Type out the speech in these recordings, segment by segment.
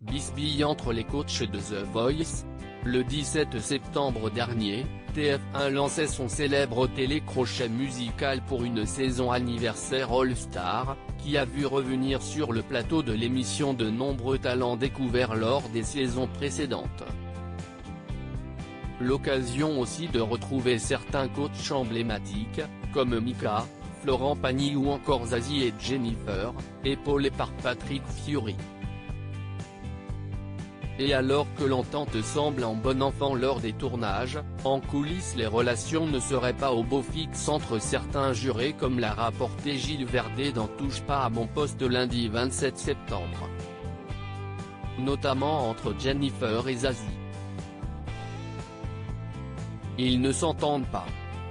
bisbille entre les coachs de The Voice. Le 17 septembre dernier, TF1 lançait son célèbre télécrochet musical pour une saison anniversaire All-Star, qui a vu revenir sur le plateau de l'émission de nombreux talents découverts lors des saisons précédentes. L'occasion aussi de retrouver certains coachs emblématiques, comme Mika, Florent Pagny ou encore Zazie et Jennifer, épaulés par Patrick Fiori. Et alors que l'entente semble en bon enfant lors des tournages, en coulisses les relations ne seraient pas au beau fixe entre certains jurés comme l'a rapporté Gilles Verdet dans Touche pas à mon poste lundi 27 septembre. Notamment entre Jennifer et Zazie. Ils ne s'entendent pas.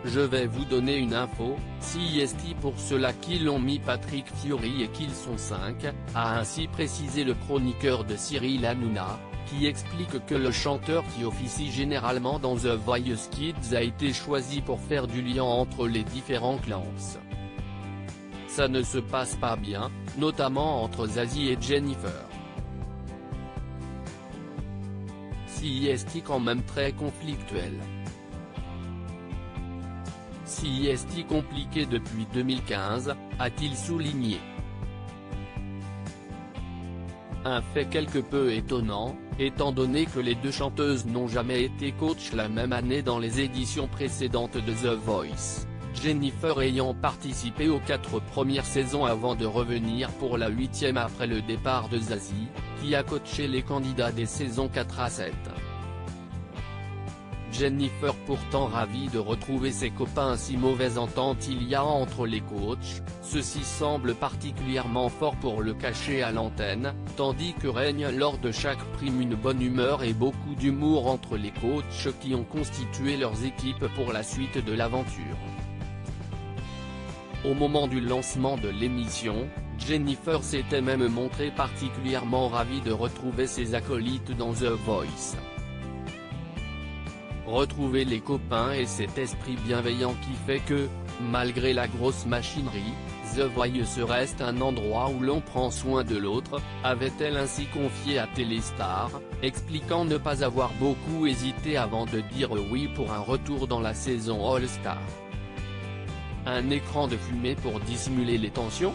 Je vais vous donner une info, CIST pour ceux-là qui l'ont mis Patrick Fiori et qu'ils sont 5, a ainsi précisé le chroniqueur de Cyril Hanouna, qui explique que le chanteur qui officie généralement dans The Voice Kids a été choisi pour faire du lien entre les différents clans. Ça ne se passe pas bien, notamment entre Zazie et Jennifer. CIST quand même très conflictuel. CIST compliqué depuis 2015, a-t-il souligné. Un fait quelque peu étonnant, étant donné que les deux chanteuses n'ont jamais été coach la même année dans les éditions précédentes de The Voice, Jennifer ayant participé aux 4 premières saisons avant de revenir pour la 8e après le départ de Zazie, qui a coaché les candidats des saisons 4 à 7. Jennifer pourtant ravie de retrouver ses copains. Si mauvaise entente il y a entre les coachs, ceci semble particulièrement fort pour le cacher à l'antenne, tandis que règne lors de chaque prime une bonne humeur et beaucoup d'humour entre les coachs qui ont constitué leurs équipes pour la suite de l'aventure. Au moment du lancement de l'émission, Jennifer s'était même montrée particulièrement ravie de retrouver ses acolytes dans The Voice. Retrouver les copains et cet esprit bienveillant qui fait que, malgré la grosse machinerie, The Voice reste un endroit où l'on prend soin de l'autre, avait-elle ainsi confié à Téléstar, expliquant ne pas avoir beaucoup hésité avant de dire oui pour un retour dans la saison All-Star. Un écran de fumée pour dissimuler les tensions ?